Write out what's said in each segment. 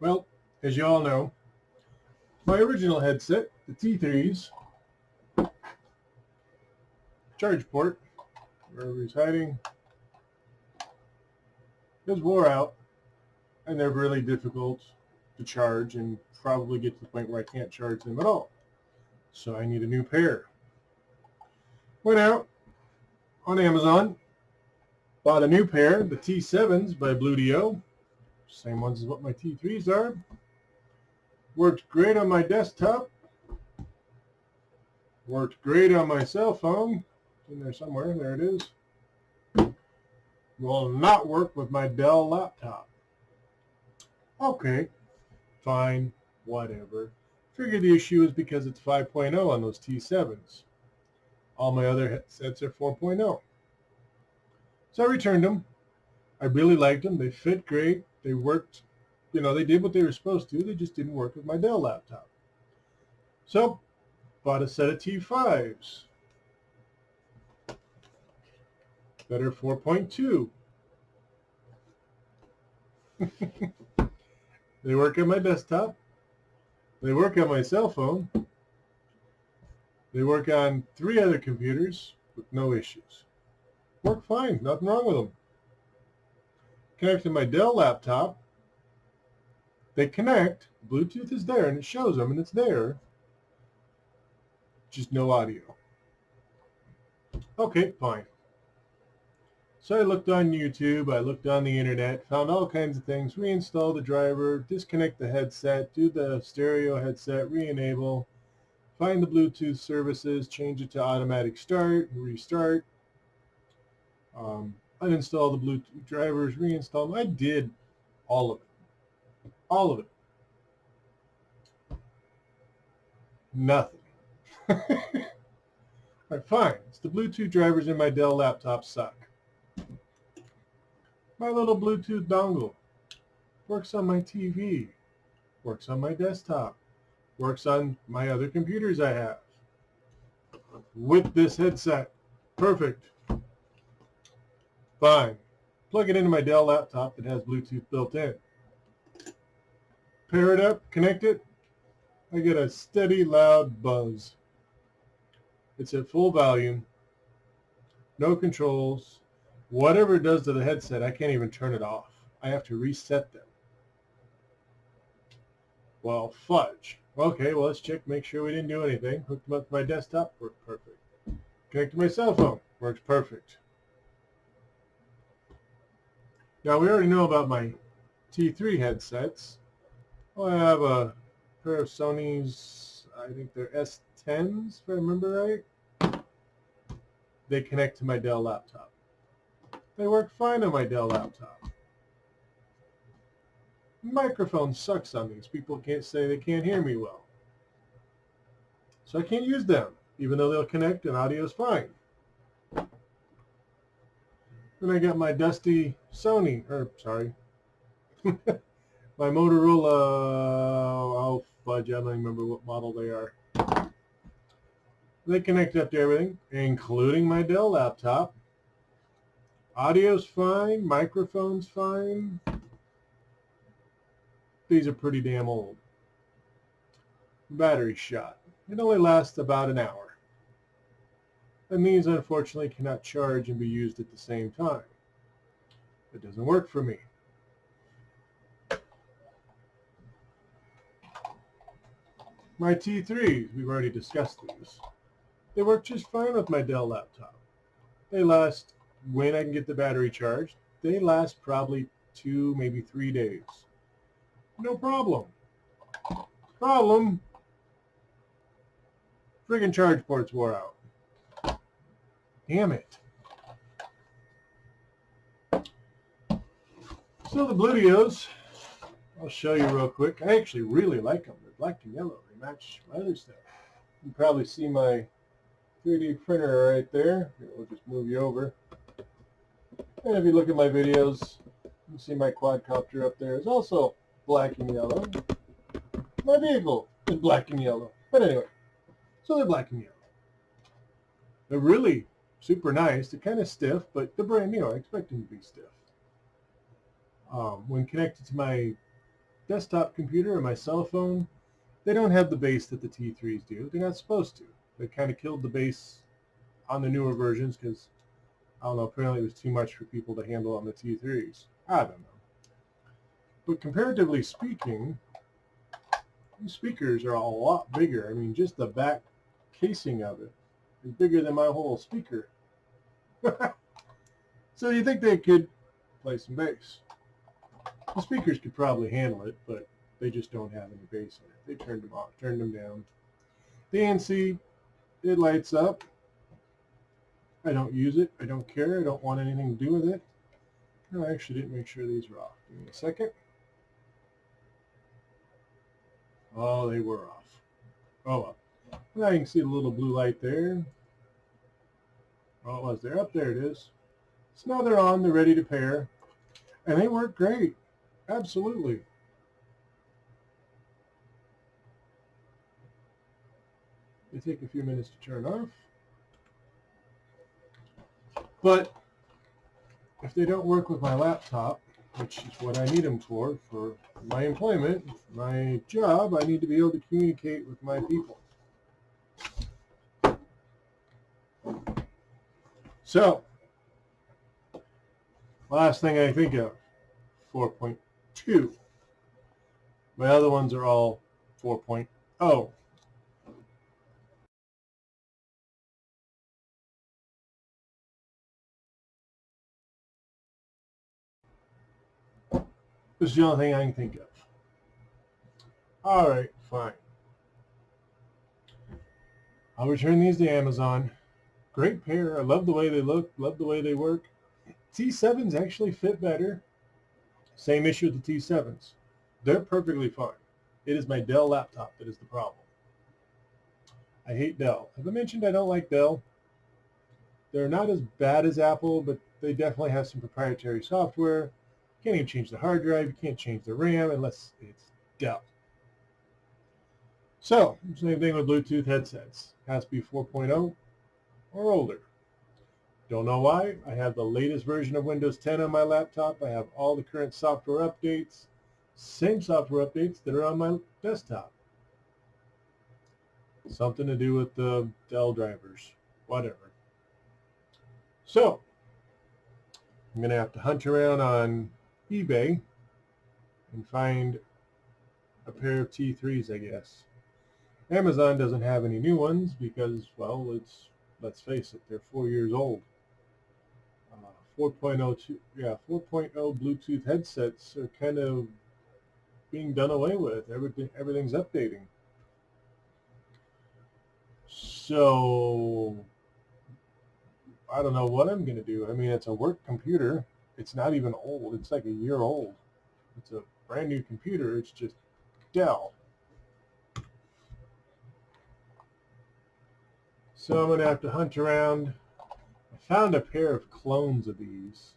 Well, as you all know, my original headset, the T3's charge port, wherever he's hiding, is wore out, and they're really difficult to charge and probably get to the point where I can't charge them at all. So I need a new pair. Went out on Amazon, bought a new pair, the T7s by Bluedio, same ones as what my T3's are. Worked great on my desktop. Worked great on my cell phone. It's in there somewhere. There it is. Will not work with my Dell laptop. Okay, fine, whatever. Figured the issue is because it's 5.0 on those T7s. All my other headsets are 4.0. So I returned them. I really liked them. They fit great. They worked, they did what they were supposed to. They just didn't work with my Dell laptop. So, bought a set of T5s. That are 4.2. They work on my desktop. They work on my cell phone. They work on 3 other computers with no issues. Work fine. Nothing wrong with them. Connect to my Dell laptop. They connect. Bluetooth is there, and it shows them, and it's there. Just no audio. Okay, fine. So I looked on YouTube, I looked on the internet, found all kinds of things, reinstall the driver, disconnect the headset, do the stereo headset, re-enable, find the Bluetooth services, change it to automatic start, restart, uninstall the Bluetooth drivers, reinstall them. I did all of it. All of it. Nothing. All right, fine. It's the Bluetooth drivers in my Dell laptop suck. My little Bluetooth dongle works on my TV, works on my desktop, works on my other computers I have. With this headset, perfect. Fine. Plug it into my Dell laptop that has Bluetooth built in. Pair it up, connect it. I get a steady, loud buzz. It's at full volume, no controls. Whatever it does to the headset, I can't even turn it off. I have to reset them. Well, fudge. Okay, well, let's check, make sure we didn't do anything. Hooked them up to my desktop, worked perfect. Connect to my cell phone, works perfect. Now, we already know about my T3 headsets. I have a pair of Sony's, I think they're S10s, if I remember right. They connect to my Dell laptop. They work fine on my Dell laptop. Microphone sucks on these. People can't say they can't hear me well. So I can't use them, even though they'll connect and audio is fine. Then I got my dusty Sony, my Motorola, oh fudge, I don't remember what model they are. They connect up to everything, including my Dell laptop. Audio's fine, microphone's fine. These are pretty damn old. Battery shot. It only lasts about an hour. And these unfortunately cannot charge and be used at the same time. It doesn't work for me. My T3s, we've already discussed these. They work just fine with my Dell laptop. They last, when I can get the battery charged, they last probably 2, maybe 3 days. No problem. Problem, friggin' charge ports wore out. Damn it. So the Bluedios, I'll show you real quick. I actually really like them. They're black and yellow. They match my other stuff. You can probably see my 3D printer right there. Here, we'll just move you over. And if you look at my videos, you can see my quadcopter up there is also black and yellow. My vehicle is black and yellow. But anyway, so they're black and yellow. They're really super nice. They're kind of stiff, but they're brand new. I expect them to be stiff. When connected to my desktop computer or my cell phone, they don't have the bass that the T3s do. They're not supposed to. They kind of killed the bass on the newer versions because, I don't know, apparently it was too much for people to handle on the T3s. I don't know. But comparatively speaking, these speakers are a lot bigger. I mean, just the back casing of it is bigger than my whole speaker. So you think they could play some bass. The speakers could probably handle it, but they just don't have any bass in it. They turned them off, turned them down. The ANC, it lights up. I don't use it. I don't care. I don't want anything to do with it. No, I actually didn't make sure these were off. Give me a second. Oh, they were off. Oh well. Now you can see the little blue light there. Oh, it was there. Up there it is. So now they're on. They're ready to pair. And they work great. Absolutely. They take a few minutes to turn off. But if they don't work with my laptop, which is what I need them for my employment, my job, I need to be able to communicate with my people. So, last thing I think of, 4.2. My other ones are all 4.0. This is the only thing I can think of. All right, fine. I'll return these to Amazon. Great pair. I love the way they look, love the way they work. T7s actually fit better. Same issue with the T7s. They're perfectly fine. It is my DELL laptop that is the problem. I hate DELL. Have I mentioned I don't like DELL? They're not as bad as Apple, but they definitely have some proprietary software. You can't even change the hard drive. You can't change the RAM unless it's DELL. So, same thing with Bluetooth headsets. Has to be 4.0 or older. Don't know why. I have the latest version of Windows 10 on my laptop. I have all the current software updates. Same software updates that are on my desktop. Something to do with the DELL drivers. Whatever. So, I'm going to have to hunt around on eBay and find a pair of T3s, I guess. Amazon doesn't have any new ones because, well, let's face it, they're 4 years old. 4.0 Bluetooth headsets are kind of being done away with. Everything's updating. So I don't know what I'm going to do. I mean, it's a work computer. It's not even old. It's like a year old. It's a brand new computer. It's just DELL. So I'm going to have to hunt around. I found a pair of clones of these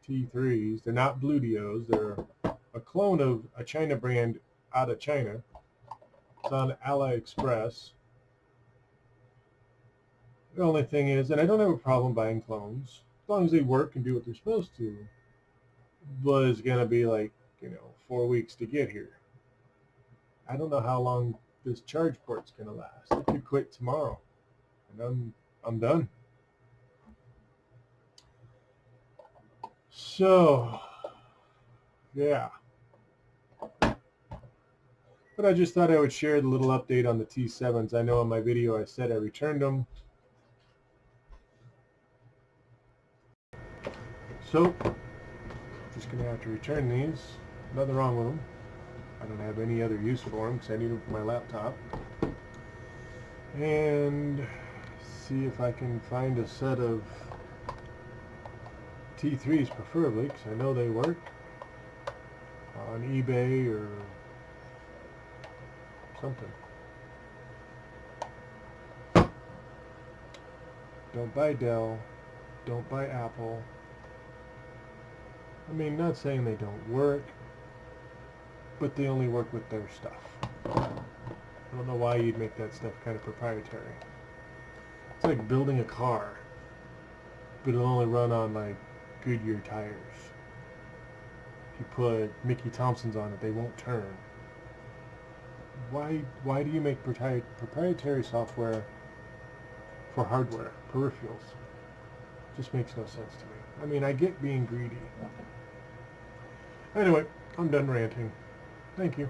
T3s. They're not Bluedios. They're a clone of a China brand out of China. It's on AliExpress. The only thing is, and I don't have a problem buying clones, as long as they work and do what they're supposed to, but it's going to be like, 4 weeks to get here. I don't know how long this charge port's going to last. It could quit tomorrow, and I'm done. So, yeah. But I just thought I would share the little update on the T7s. I know in my video I said I returned them. So, just going to have to return these. Nothing wrong with them. I don't have any other use for them because I need them for my laptop. And see if I can find a set of T3s preferably, because I know they work, on eBay or something. Don't buy DELL. Don't buy Apple. I mean, not saying they don't work, but they only work with their stuff. I don't know why you'd make that stuff kind of proprietary. It's like building a car, but it'll only run on like Goodyear tires. if you put Mickey Thompsons on it, they won't turn. Why do you make proprietary software for hardware, peripherals? Just makes no sense to me. I mean, I get being greedy. Anyway, I'm done ranting. Thank you.